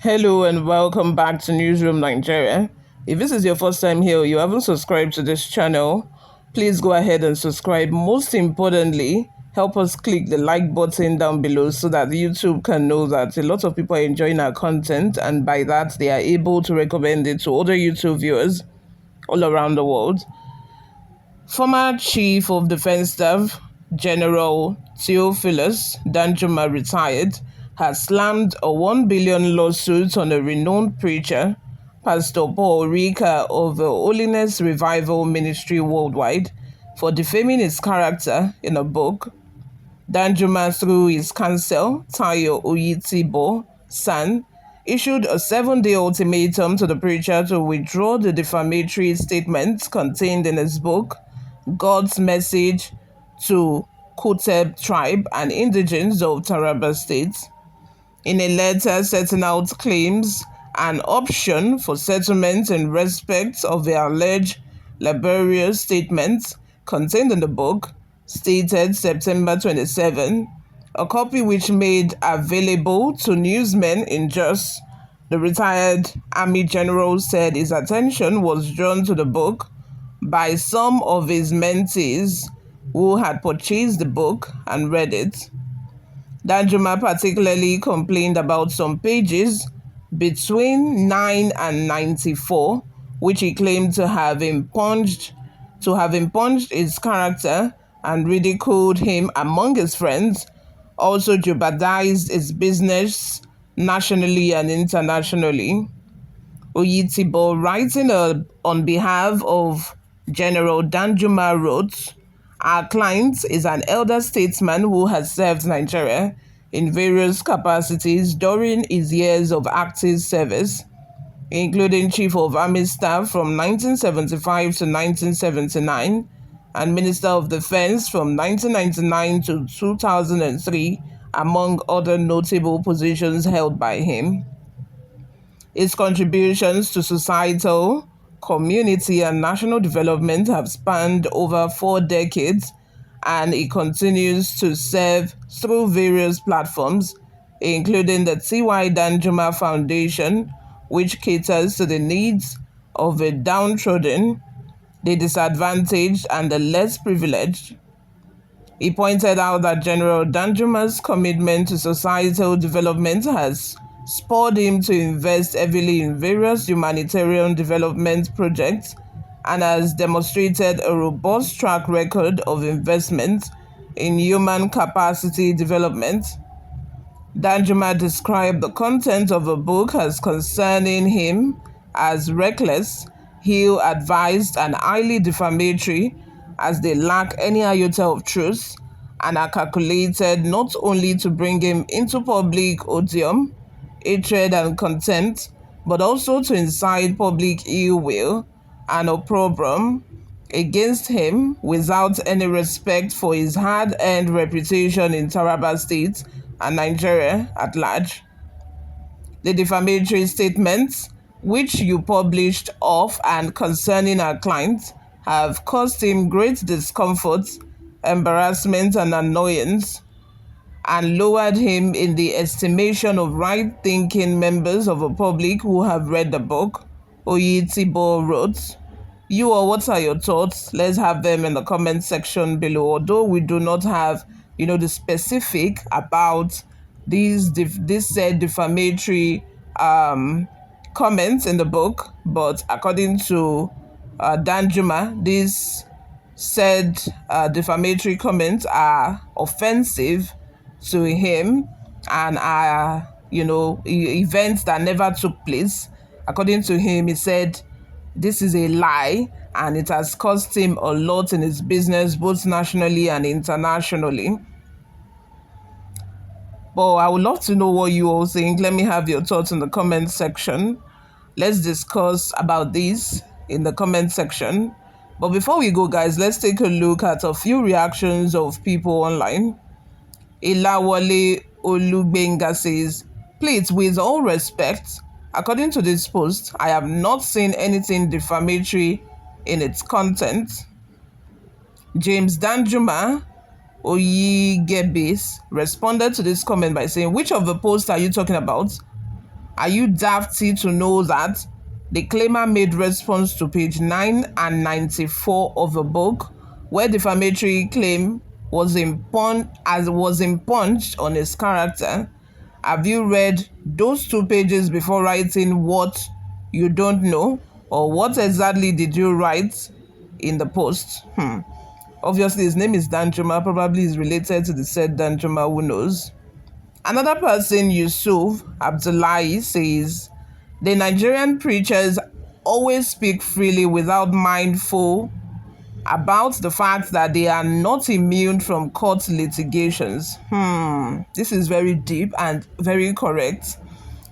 Hello and welcome back to Newsroom Nigeria. If this is your first time here or you haven't subscribed to this channel, please go ahead and subscribe. Most importantly, help us click the like button down below so that YouTube can know that a lot of people are enjoying our content, and by that they are able to recommend it to other YouTube viewers all around the world. Former Chief of Defense Staff General Theophilous Danjuma, retired, has slammed a 1 billion lawsuit on a renowned preacher, Pastor Paul Rika of the Holiness Revival Ministry Worldwide, for defaming his character in a book. Danjuma, through his counsel, Tayo Oyitibo San, issued a 7-day ultimatum to the preacher to withdraw the defamatory statements contained in his book, God's Message to Koteb Tribe and Indigenes of Taraba State. In a letter setting out claims and option for settlement in respect of the alleged laborious statements contained in the book, stated September 27, a copy which made available to newsmen in Jos, the retired Army General said his attention was drawn to the book by some of his mentees who had purchased the book and read it. Danjuma particularly complained about some pages between 9 and 94, which he claimed to have impunged his character and ridiculed him among his friends, also jeopardized his business nationally and internationally. Oyitibo, writing on behalf of General Danjuma, wrote, "Our client is an elder statesman who has served Nigeria in various capacities during his years of active service, including Chief of Army Staff from 1975 to 1979 and Minister of Defense from 1999 to 2003, among other notable positions held by him. His contributions to societal, community, and national development have spanned over 4 decades, and he continues to serve through various platforms, including the T.Y. Danjuma Foundation, which caters to the needs of the downtrodden, the disadvantaged, and the less privileged." He pointed out that General Danjuma's commitment to societal development has spurred him to invest heavily in various humanitarian development projects and has demonstrated a robust track record of investment in human capacity development. Danjuma described the content of the book as concerning him as reckless, ill-advised, and highly defamatory, as they lack any iota of truth and are calculated not only to bring him into public odium, hatred, and contempt, but also to incite public ill will and opprobrium against him without any respect for his hard-earned reputation in Taraba State and Nigeria at large. The defamatory statements which you published of and concerning our client have caused him great discomfort, embarrassment, and annoyance, and lowered him in the estimation of right-thinking members of the public who have read the book, Oyitibo wrote. You, or what are your thoughts? Let's have them in the comment section below. Although we do not have, the specific about this said defamatory comments in the book, but according to Danjuma, these said defamatory comments are offensive to him and are, events that never took place. According to him, he said this is a lie and it has cost him a lot in his business, both nationally and internationally. But I would love to know what you all think. Let me have your thoughts in the comment section. Let's discuss about this in the comment section. But before we go, guys, let's take a look at a few reactions of people online. Ilawale Olugbenga says, "Please, with all respect, according to this post, I have not seen anything defamatory in its content." James Danjuma Oyigebis responded to this comment by saying, "Which of the posts are you talking about? Are you dafty to know that the claimer made response to page 9 and 94 of the book, where defamatory claim was impunged on his character? Have you read those 2 pages before writing what you don't know? Or what exactly did you write in the post? Obviously, his name is Danjuma. Probably is related to the said Danjuma, who knows? Another person, Yusuf Abdullahi, says, the Nigerian preachers always speak freely without mindful about the fact that they are not immune from court litigations. This is very deep and very correct.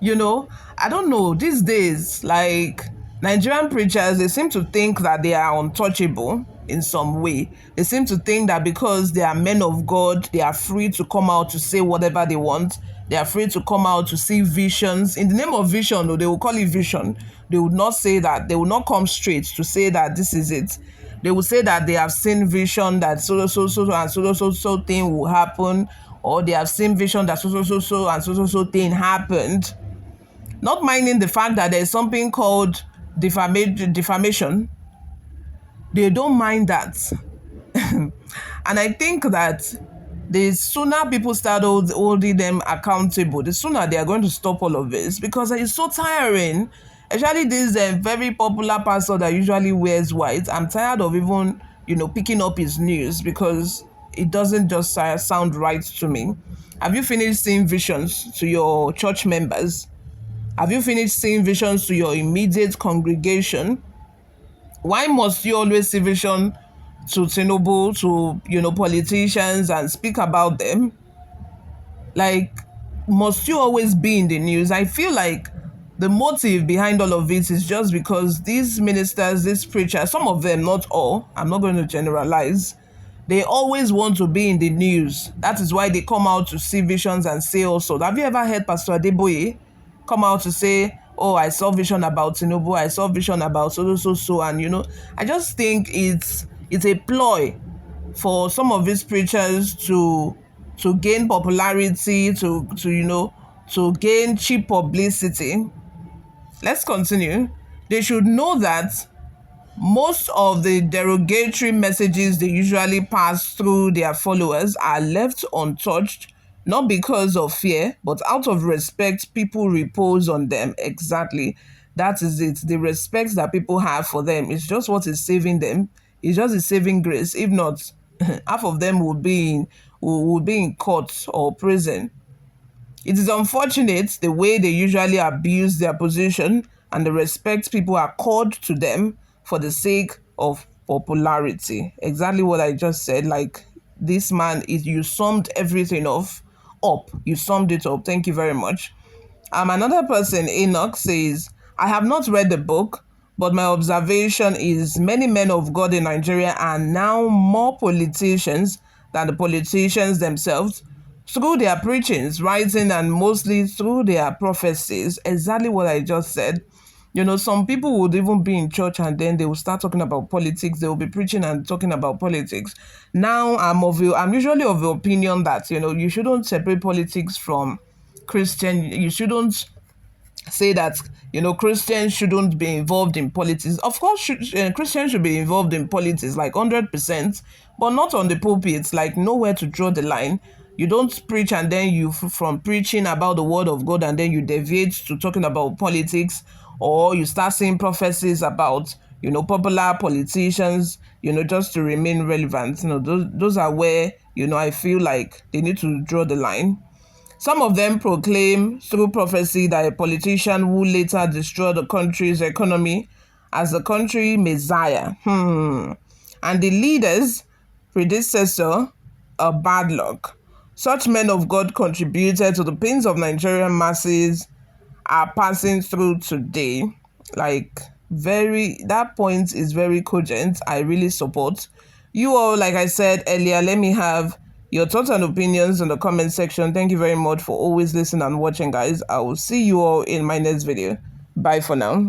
I don't know, these days, like, Nigerian preachers, they seem to think that they are untouchable in some way. They seem to think that because they are men of God, they are free to come out to say whatever they want. They are free to come out to see visions. In the name of vision, they will call it vision. They would not say that. They will not come straight to say that this is it. They will say that they have seen vision that so and so thing will happen, or they have seen vision that so thing happened. Not minding the fact that there's something called defamation. They don't mind that. And I think that the sooner people start holding them accountable, the sooner they are going to stop all of this, because it's so tiring. Especially this very popular pastor that usually wears white. I'm tired of even, picking up his news, because it doesn't just sound right to me. Have you finished seeing visions to your church members? Have you finished seeing visions to your immediate congregation? Why must you always see vision to Tinubu, to, politicians, and speak about them? Like, must you always be in the news? I feel like the motive behind all of it is just because these ministers, these preachers, some of them, not all, I'm not going to generalize, they always want to be in the news. That is why they come out to see visions and say also. Have you ever heard Pastor Adeboye come out to say, oh, I saw vision about Tinubu, I saw vision about so, and I just think it's a ploy for some of these preachers to gain popularity, to gain cheap publicity. Let's continue. They should know that most of the derogatory messages they usually pass through their followers are left untouched, not because of fear, but out of respect people repose on them. Exactly. That is it. The respect that people have for them is just what is saving them. It's just a saving grace. If not, half of them would be in court or prison. It is unfortunate the way they usually abuse their position and the respect people accord to them for the sake of popularity. Exactly what I just said. Like, this man, you summed everything up. You summed it up. Thank you very much. Another person, Enoch, says, I have not read the book, but my observation is many men of God in Nigeria are now more politicians than the politicians themselves, through their preachings, writing, and mostly through their prophecies. Exactly what I just said. Some people would even be in church and then they will start talking about politics. They will be preaching and talking about politics. Now, I'm usually of the opinion that, you shouldn't separate politics from Christian. You shouldn't say that, Christians shouldn't be involved in politics. Of course, Christians should be involved in politics, like 100%, but not on the pulpit, like nowhere to draw the line. You don't preach and then from preaching about the word of God and then you deviate to talking about politics, or you start saying prophecies about, popular politicians, just to remain relevant. Those are where, I feel like they need to draw the line. Some of them proclaim through prophecy that a politician will later destroy the country's economy as the country messiah. And the leader's predecessor, a bad luck. Such men of God contributed to the pains of Nigerian masses are passing through today. That point is very cogent. I really support. You all, like I said earlier, let me have your thoughts and opinions in the comment section. Thank you very much for always listening and watching, guys. I will see you all in my next video. Bye for now.